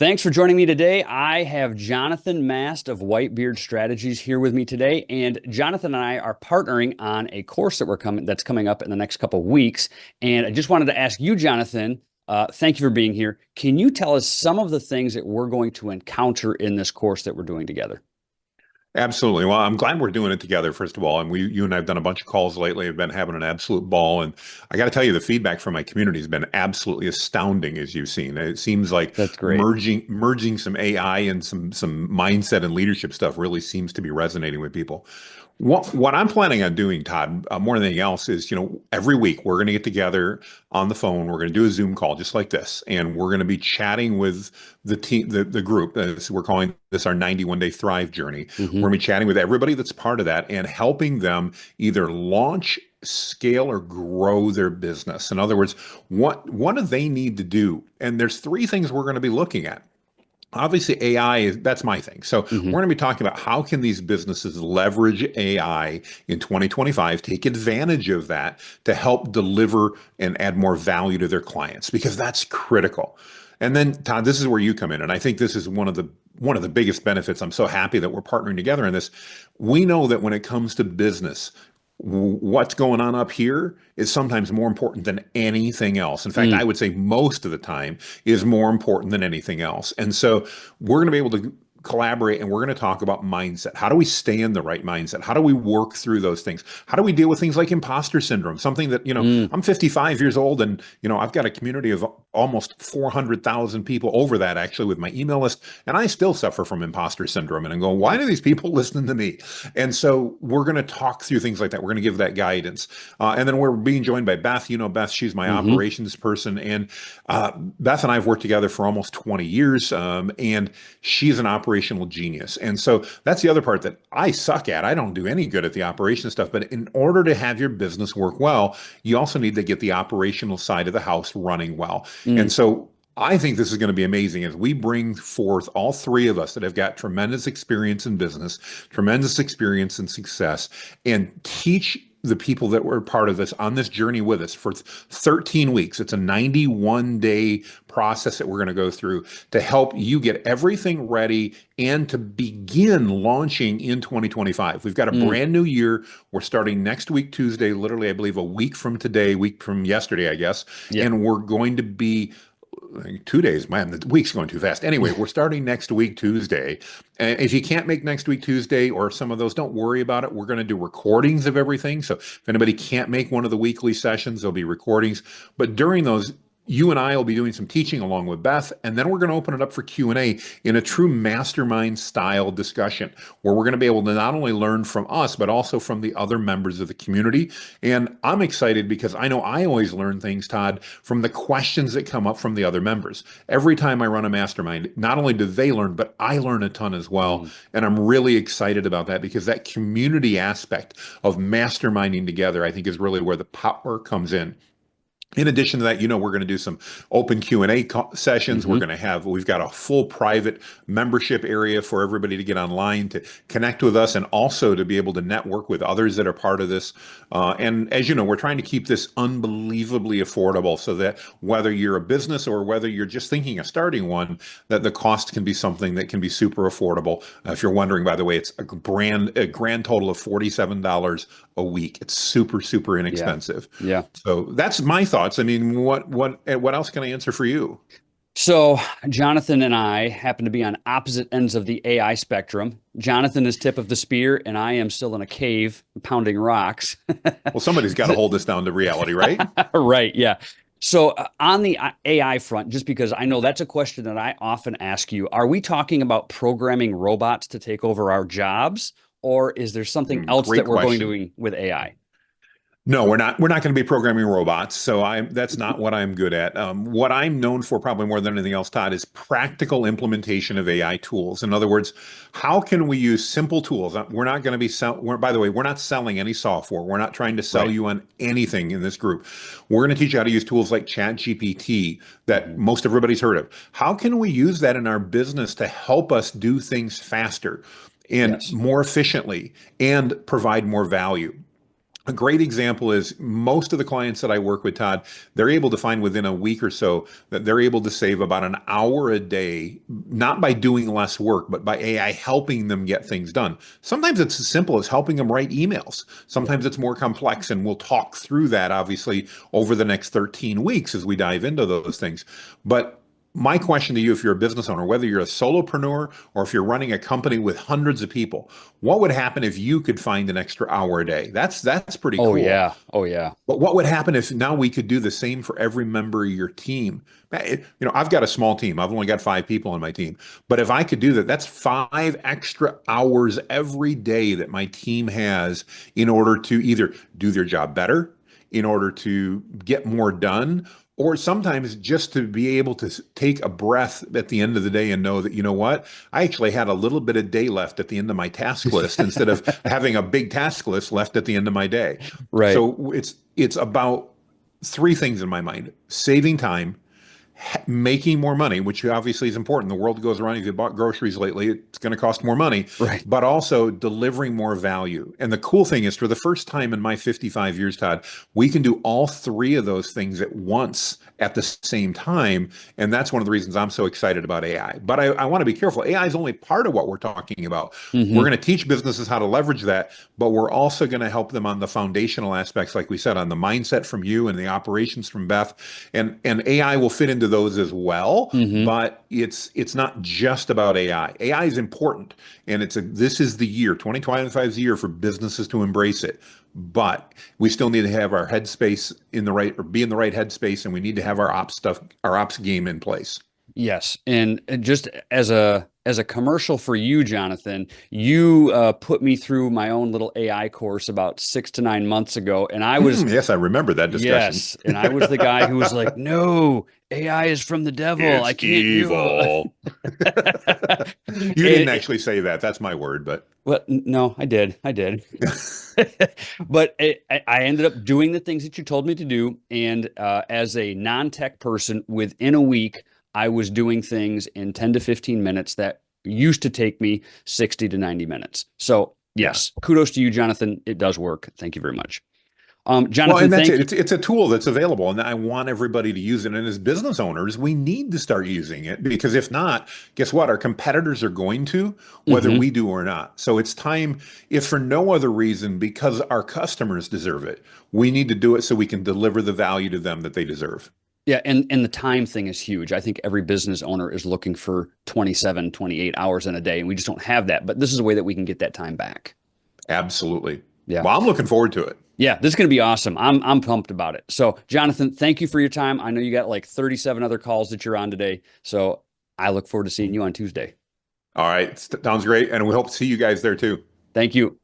Thanks for joining me today. I have Jonathan Mast of Whitebeard Strategies here with me today, and Jonathan and I are partnering on a course that's coming up in the next couple of weeks. And I just wanted to ask you, Jonathan, thank you for being here. Can you tell us some of the things that we're going to encounter in this course that we're doing together? Absolutely. Well, I'm glad we're doing it together, first of all. And you and I have done a bunch of calls lately. I've been having an absolute ball. And I got to tell you, the feedback from my community has been absolutely astounding, as you've seen. It seems like That's great. merging some AI and some mindset and leadership stuff really seems to be resonating with people. What I'm planning on doing, Todd, more than anything else, is every week we're going to get together on the phone. We're going to do a Zoom call just like this, and we're going to be chatting with the team, the group. So we're calling this our 91 Day Thrive Journey. Hmm. We're going to be chatting with everybody that's part of that and helping them either launch, scale, or grow their business. In other words, what do they need to do? And there's three things we're going to be looking at. Obviously, AI that's my thing. So Hmm. we're going to be talking about how can these businesses leverage AI in 2025, take advantage of that to help deliver and add more value to their clients, because that's critical. And then, Todd, this is where you come in, and I think this is one of the biggest benefits. I'm so happy that we're partnering together in this. We know that when it comes to business, what's going on up here is sometimes more important than anything else. In fact, I Mm. would say most of the time is more important than anything else. And so we're going to be able to collaborate, and we're going to talk about mindset. How do we stay in the right mindset? How do we work through those things? How do we deal with things like imposter syndrome? Something that, Mm. I'm 55 years old, and, I've got a community of almost 400,000 people, over that actually, with my email list. And I still suffer from imposter syndrome, and I'm going, why do these people listen to me? And so we're going to talk through things like that. We're going to give that guidance. And then we're being joined by Beth. Beth, she's my Hmm. operations person. And Beth and I have worked together for almost 20 years. And she's an operational genius. And so that's the other part that I suck at. I don't do any good at the operation stuff. But in order to have your business work well, you also need to get the operational side of the house running well. And Mm. so I think this is going to be amazing as we bring forth all three of us that have got tremendous experience in business, tremendous experience in success, and teach the people that were part of this on this journey with us for 13 weeks. It's a 91-day process that we're going to go through to help you get everything ready and to begin launching in 2025. We've got a Mm. brand new year. We're starting next week, Tuesday, literally, I believe a week from today, week from yesterday, I guess. Yeah. And we're going to be 2 days, man, the week's going too fast. Anyway, we're starting next week, Tuesday. And if you can't make next week, Tuesday, or some of those, don't worry about it. We're going to do recordings of everything. So if anybody can't make one of the weekly sessions, there'll be recordings. But during those, you and I will be doing some teaching along with Beth, and then we're going to open it up for Q&A in a true mastermind style discussion where we're going to be able to not only learn from us, but also from the other members of the community. And I'm excited because I know I always learn things, Todd, from the questions that come up from the other members. Every time I run a mastermind, not only do they learn, but I learn a ton as well. Mm. And I'm really excited about that because that community aspect of masterminding together, I think, is really where the power comes in. In addition to that, we're going to do some open Q&A sessions. Hmm. We've got a full private membership area for everybody to get online to connect with us and also to be able to network with others that are part of this. And as you know, we're trying to keep this unbelievably affordable so that whether you're a business or whether you're just thinking of starting one, that the cost can be something that can be super affordable. If you're wondering, by the way, it's a grand total of $47 a week. It's super, super Yeah. inexpensive. Yeah. So that's my thoughts. I mean, what else can I answer for you? So, Jonathan and I happen to be on opposite ends of the AI spectrum. Jonathan is tip of the spear, and I am still in a cave pounding rocks. Well, somebody's got to hold this down to reality, right? Right. Yeah. So, on the AI front, just because I know that's a question that I often ask you, are we talking about programming robots to take over our jobs, or is there something else Great that we're going question. to do with AI? No, we're not. We're not going to be programming robots. So that's not what I'm good at. What I'm known for, probably more than anything else, Todd, is practical implementation of AI tools. In other words, how can we use simple tools? We're not going to be by the way, we're not selling any software. We're not trying to sell Right. you on anything in this group. We're going to teach you how to use tools like ChatGPT that Hmm. most everybody's heard of. How can we use that in our business to help us do things faster and Yes. more efficiently and provide more value? A great example is most of the clients that I work with, Todd, they're able to find within a week or so that they're able to save about an hour a day, not by doing less work, but by AI helping them get things done. Sometimes it's as simple as helping them write emails. Yeah. Sometimes it's more complex, and we'll talk through that obviously over the next 13 weeks as we dive into those things. But my question to you, if you're a business owner, whether you're a solopreneur or if you're running a company with hundreds of people, what would happen if you could find an extra hour a day? That's pretty Oh cool. yeah. Oh yeah. But what would happen if now we could do the same for every member of your team? I've got a small team. I've only got 5 people on my team. But if I could do that, that's 5 extra hours every day that my team has in order to either do their job better, in order to get more done, or sometimes just to be able to take a breath at the end of the day and know that, you know what, I actually had a little bit of day left at the end of my task list instead of having a big task list left at the end of my day. Right. So it's about three things in my mind: saving time, making more money, which obviously is important. The world goes around. If you bought groceries lately, it's going to cost more money, Right. but also delivering more value. And the cool thing is, for the first time in my 55 years, Todd, we can do all three of those things at once at the same time. And that's one of the reasons I'm so excited about AI. But I want to be careful. AI is only part of what we're talking about. We're Hmm. going to teach businesses how to leverage that, but we're also going to help them on the foundational aspects, like we said, on the mindset from you and the operations from Beth. And AI will fit into those as well, Hmm. but it's not just about AI. AI is important, and this is the year, 2025 is the year for businesses to embrace it. But we still need to have our headspace in the right, or be in the right headspace, and we need to have our ops game in place. Yes, and just as a commercial for you, Jonathan, you put me through my own little AI course about 6 to 9 months ago, and I was Yes, I remember that discussion. yes, and I was the guy who was like, "No, AI is from the devil. I It's can't do evil. it." You didn't actually say that. That's my word, but Well, no, I did. But I ended up doing the things that you told me to do, and as a non-tech person, within a week, I was doing things in 10 to 15 minutes that used to take me 60 to 90 minutes. So, yeah. yes, kudos to you, Jonathan. It does work. Thank you very much. Well, Jonathan, and that's thank it. you. It's a tool that's available, and I want everybody to use it. And as business owners, we need to start using it, because if not, guess what? Our competitors are going to, whether Hmm. we do or not. So it's time, if for no other reason, because our customers deserve it. We need to do it so we can deliver the value to them that they deserve. Yeah, and the time thing is huge. I think every business owner is looking for 27, 28 hours in a day, and we just don't have that. But this is a way that we can get that time back. Absolutely. Yeah. Well, I'm looking forward to it. Yeah, this is going to be awesome. I'm pumped about it. So, Jonathan, thank you for your time. I know you got like 37 other calls that you're on today. So, I look forward to seeing you on Tuesday. All right. Sounds great. And we hope to see you guys there too. Thank you.